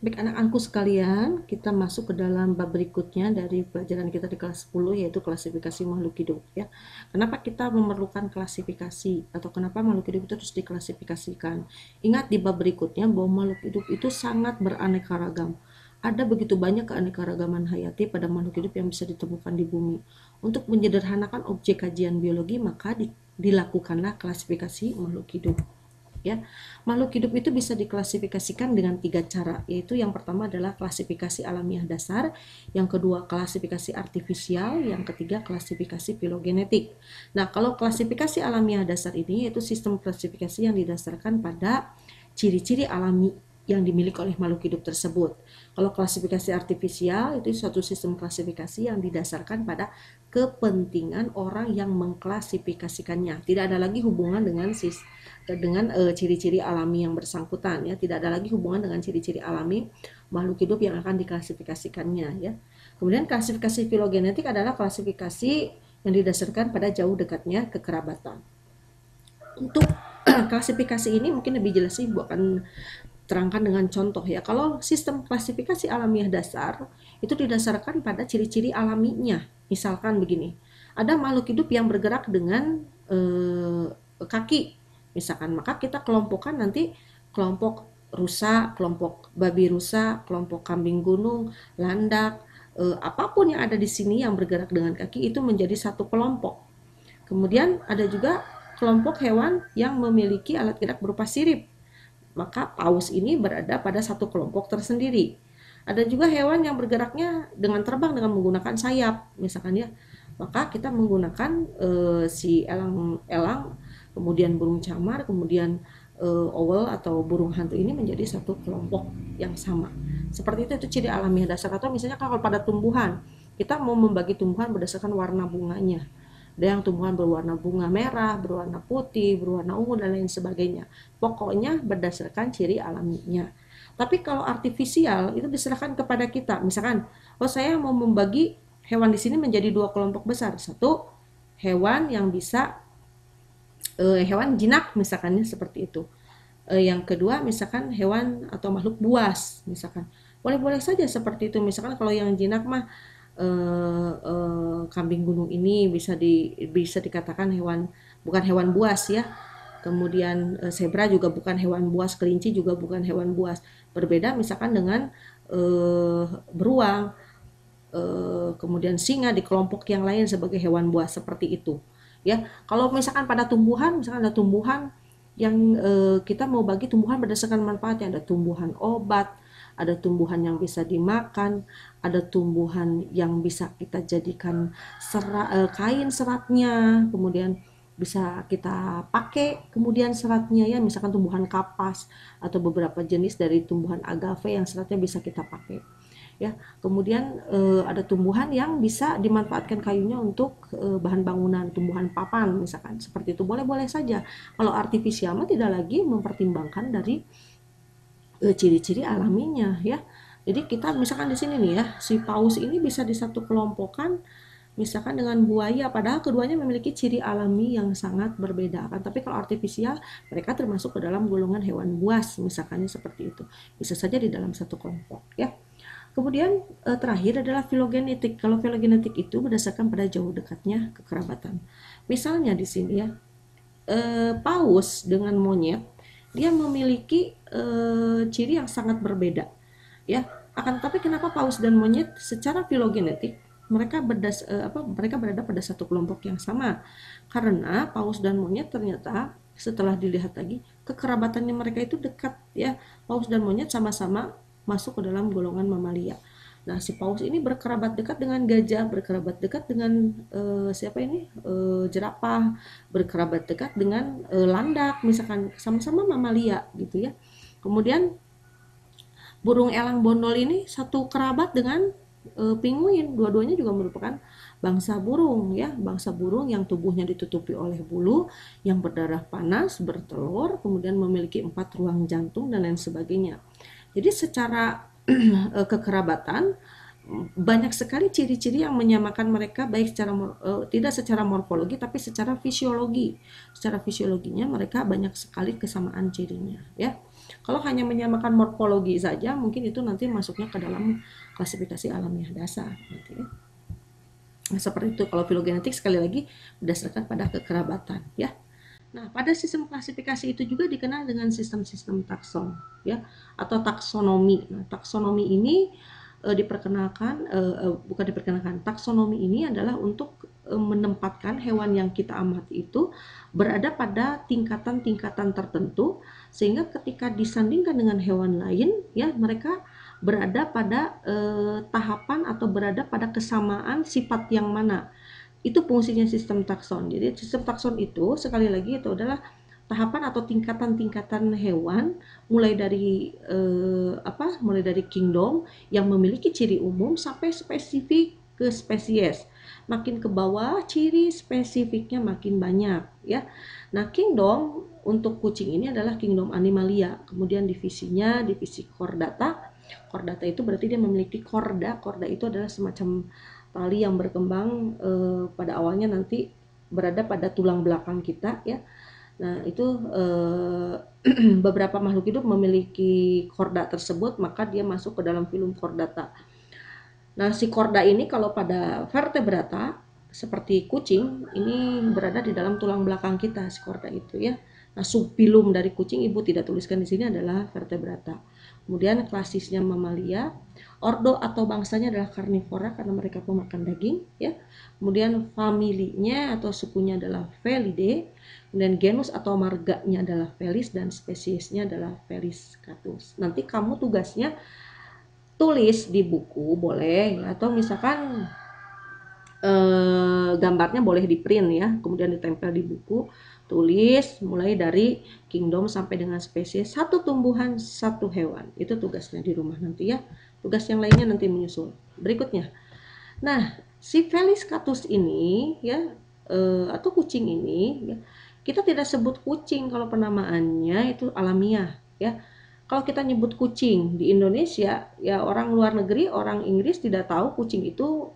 Baik anak-anakku sekalian, kita masuk ke dalam bab berikutnya dari pelajaran kita di kelas 10 yaitu klasifikasi makhluk hidup ya. Kenapa kita memerlukan klasifikasi atau kenapa makhluk hidup itu harus diklasifikasikan? Ingat di bab berikutnya bahwa makhluk hidup itu sangat beraneka ragam. Ada begitu banyak keanekaragaman hayati pada makhluk hidup yang bisa ditemukan di bumi. Untuk menyederhanakan objek kajian biologi, maka dilakukanlah klasifikasi makhluk hidup. Ya, makhluk hidup itu bisa diklasifikasikan dengan 3 cara, yaitu yang pertama adalah klasifikasi alamiah dasar, yang kedua klasifikasi artifisial, yang ketiga klasifikasi filogenetik. Nah, kalau klasifikasi alamiah dasar ini yaitu sistem klasifikasi yang didasarkan pada ciri-ciri alami yang dimiliki oleh makhluk hidup tersebut. Kalau klasifikasi artifisial itu suatu sistem klasifikasi yang didasarkan pada kepentingan orang yang mengklasifikasikannya. Tidak ada lagi hubungan dengan ciri-ciri alami yang bersangkutan ya. Tidak ada lagi hubungan dengan ciri-ciri alami makhluk hidup yang akan diklasifikasikannya ya. Kemudian klasifikasi filogenetik adalah klasifikasi yang didasarkan pada jauh dekatnya kekerabatan. Untuk klasifikasi ini mungkin lebih jelas sih Bu akan terangkan dengan contoh ya. Kalau sistem klasifikasi alamiah dasar itu didasarkan pada ciri-ciri alaminya. Misalkan begini, ada makhluk hidup yang bergerak dengan kaki, misalkan, maka kita kelompokkan nanti kelompok rusa, kelompok babi rusa, kelompok kambing gunung, landak, apapun yang ada di sini yang bergerak dengan kaki itu menjadi satu kelompok. Kemudian ada juga kelompok hewan yang memiliki alat gerak berupa sirip, maka paus ini berada pada satu kelompok tersendiri. Ada juga hewan yang bergeraknya dengan terbang dengan menggunakan sayap, misalkan ya. Maka kita menggunakan si elang-elang, kemudian burung camar, kemudian owl atau burung hantu ini menjadi satu kelompok yang sama. Seperti itu ciri alamiah dasar. Atau misalnya kalau pada tumbuhan, kita mau membagi tumbuhan berdasarkan warna bunganya. Ada yang tumbuhan berwarna bunga merah, berwarna putih, berwarna ungu, dan lain sebagainya. Pokoknya berdasarkan ciri alaminya. Tapi kalau artifisial itu diserahkan kepada kita. Misalkan, oh saya mau membagi hewan di sini menjadi 2 kelompok besar. Satu, hewan yang bisa hewan jinak misalkannya seperti itu. Yang kedua misalkan hewan atau makhluk buas misalkan. Boleh-boleh saja seperti itu. Misalkan kalau yang jinak mah kambing gunung ini bisa dikatakan hewan, bukan hewan buas ya. Kemudian zebra juga bukan hewan buas, kelinci juga bukan hewan buas. Berbeda misalkan dengan beruang, kemudian singa di kelompok yang lain sebagai hewan buas seperti itu. Ya, kalau misalkan pada tumbuhan, misalkan ada tumbuhan yang kita mau bagi tumbuhan berdasarkan manfaatnya, ada tumbuhan obat, ada tumbuhan yang bisa dimakan, ada tumbuhan yang bisa kita jadikan kain seratnya, kemudian bisa kita pakai kemudian seratnya ya, misalkan tumbuhan kapas atau beberapa jenis dari tumbuhan agave yang seratnya bisa kita pakai ya. Kemudian ada tumbuhan yang bisa dimanfaatkan kayunya untuk bahan bangunan, tumbuhan papan misalkan seperti itu, boleh-boleh saja. Kalau artifisial mah tidak lagi mempertimbangkan dari ciri-ciri alaminya ya. Jadi kita misalkan di sini nih ya, si paus ini bisa disatu kelompokkan misalkan dengan buaya, padahal keduanya memiliki ciri alami yang sangat berbeda kan. Tapi kalau artifisial mereka termasuk ke dalam golongan hewan buas misalkannya seperti itu, bisa saja di dalam satu kelompok ya. Kemudian terakhir adalah filogenetik. Kalau filogenetik itu berdasarkan pada jauh dekatnya kekerabatan. Misalnya di sini ya, paus dengan monyet dia memiliki ciri yang sangat berbeda ya. Akan tetapi kenapa paus dan monyet secara filogenetik mereka berada pada satu kelompok yang sama? Karena paus dan monyet ternyata setelah dilihat lagi kekerabatannya mereka itu dekat ya. Paus dan monyet sama-sama masuk ke dalam golongan mamalia. Nah, si paus ini berkerabat dekat dengan gajah, berkerabat dekat dengan siapa ini? Jerapah, berkerabat dekat dengan landak, misalkan sama-sama mamalia gitu ya. Kemudian burung elang bondol ini satu kerabat dengan pinguin, dua-duanya juga merupakan bangsa burung ya, bangsa burung yang tubuhnya ditutupi oleh bulu, yang berdarah panas, bertelur, kemudian memiliki 4 ruang jantung dan lain sebagainya. Jadi secara kekerabatan banyak sekali ciri-ciri yang menyamakan mereka, baik secara tidak secara morfologi tapi secara fisiologi. Secara fisiologinya mereka banyak sekali kesamaan cirinya, ya. Kalau hanya menyamakan morfologi saja, mungkin itu nanti masuknya ke dalam klasifikasi alamiah dasar, gitu ya. Nah, seperti itu kalau filogenetik, sekali lagi berdasarkan pada kekerabatan, ya. Nah, pada sistem klasifikasi itu juga dikenal dengan sistem-sistem takson, ya, atau taksonomi. Nah, taksonomi ini diperkenalkan, bukan diperkenalkan, taksonomi ini adalah untuk menempatkan hewan yang kita amati itu berada pada tingkatan-tingkatan tertentu, sehingga ketika disandingkan dengan hewan lain, ya, mereka berada pada tahapan atau berada pada kesamaan sifat yang mana. Itu fungsinya sistem takson. Jadi sistem takson itu sekali lagi itu adalah tahapan atau tingkatan-tingkatan hewan, mulai dari mulai dari kingdom yang memiliki ciri umum sampai spesifik ke spesies. Makin ke bawah ciri spesifiknya makin banyak, ya. Nah, kingdom untuk kucing ini adalah kingdom animalia. Kemudian divisinya divisi chordata. Chordata itu berarti dia memiliki korda. Korda itu adalah semacam tali yang berkembang, pada awalnya nanti berada pada tulang belakang kita, ya. Nah, itu beberapa makhluk hidup memiliki korda tersebut, maka dia masuk ke dalam filum chordata. Nah, si korda ini kalau pada vertebrata seperti kucing ini berada di dalam tulang belakang kita, si korda itu, ya. Nah, subfilum dari kucing ibu tidak tuliskan di sini adalah vertebrata. Kemudian klasisnya mamalia, ordo atau bangsanya adalah karnivora karena mereka pemakan daging, ya. Kemudian familinya atau sukunya adalah Felidae, kemudian genus atau marganya adalah Felis, dan spesiesnya adalah Felis catus. Nanti kamu tugasnya tulis di buku boleh, atau misalkan gambarnya boleh di print, ya, kemudian ditempel di buku, tulis mulai dari kingdom sampai dengan spesies, satu tumbuhan satu hewan. Itu tugasnya di rumah nanti, ya. Tugas yang lainnya nanti menyusul berikutnya. Nah, si Felis catus ini, ya, atau kucing ini, ya, kita tidak sebut kucing kalau penamaannya itu alamiah, ya. Kalau kita nyebut kucing di Indonesia, ya, orang luar negeri, orang Inggris tidak tahu kucing itu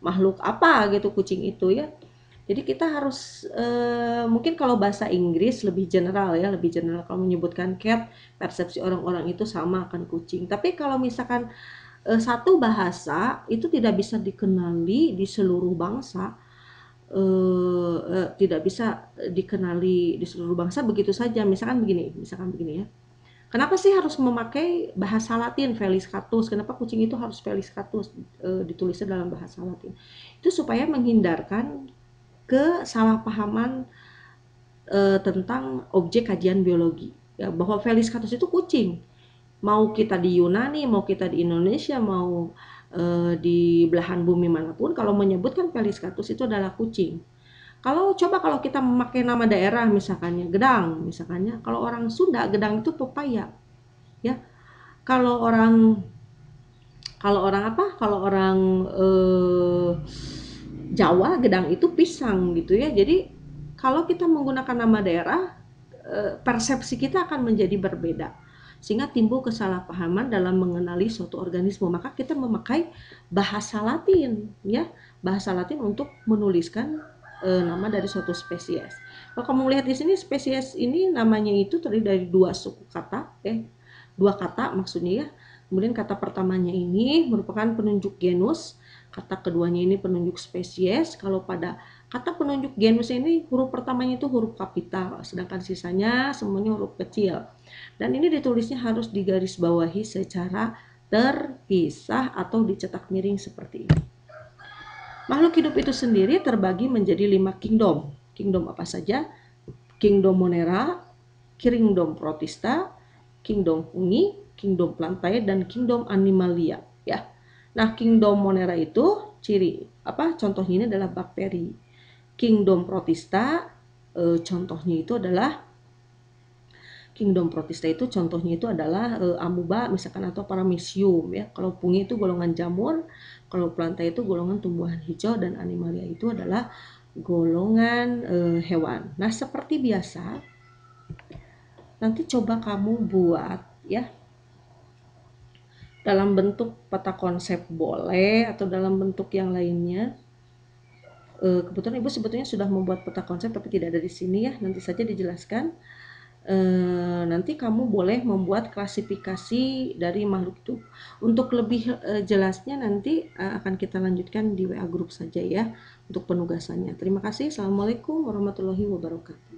makhluk apa gitu kucing itu, ya. Jadi kita harus mungkin kalau bahasa Inggris lebih general, ya, lebih general kalau menyebutkan cat, persepsi orang-orang itu sama akan kucing. Tapi kalau misalkan satu bahasa itu tidak bisa dikenali di seluruh bangsa, tidak bisa dikenali di seluruh bangsa begitu saja. Misalkan begini, ya. Kenapa sih harus memakai bahasa Latin Felis catus? Kenapa kucing itu harus Felis catus ditulisnya dalam bahasa Latin? Itu supaya menghindarkan kesalahpahaman tentang objek kajian biologi, ya, bahwa Felis catus itu kucing. Mau kita di Yunani, mau kita di Indonesia, mau di belahan bumi manapun, kalau menyebutkan Felis catus itu adalah kucing. Kalau kita memakai nama daerah, misalkannya Gedang, misalkannya kalau orang Sunda Gedang itu pepaya, ya. Kalau orang Kalau orang Jawa Gedang itu pisang, gitu ya. Jadi kalau kita menggunakan nama daerah, persepsi kita akan menjadi berbeda, sehingga timbul kesalahpahaman dalam mengenali suatu organisme. Maka kita memakai bahasa Latin, ya, bahasa Latin untuk menuliskan nama dari suatu spesies. Kalau kamu lihat di sini, spesies ini namanya itu terdiri dari dua suku kata, dua kata maksudnya, ya. Kemudian kata pertamanya ini merupakan penunjuk genus, kata keduanya ini penunjuk spesies. Kalau pada kata penunjuk genus ini huruf pertamanya itu huruf kapital, sedangkan sisanya semuanya huruf kecil. Dan ini ditulisnya harus digarisbawahi secara terpisah atau dicetak miring seperti ini. Makhluk hidup itu sendiri terbagi menjadi 5 kingdom. Kingdom apa saja? Kingdom Monera, Kingdom Protista, Kingdom Fungi, Kingdom Plantae, dan Kingdom Animalia, ya. Nah, Kingdom Monera itu contohnya ini adalah bakteri. Kingdom Protista contohnya itu adalah amuba misalkan, atau paramecium, ya. Kalau fungi itu golongan jamur, kalau plantae itu golongan tumbuhan hijau, dan animalia itu adalah golongan hewan. Nah, seperti biasa, nanti coba kamu buat, ya, dalam bentuk peta konsep boleh, atau dalam bentuk yang lainnya. Kebetulan Ibu sebetulnya sudah membuat peta konsep tapi tidak ada di sini ya, nanti saja dijelaskan. Nanti kamu boleh membuat klasifikasi dari makhluk hidup. Untuk lebih jelasnya nanti akan kita lanjutkan di WA grup saja ya untuk penugasannya. Terima kasih. Assalamualaikum warahmatullahi wabarakatuh.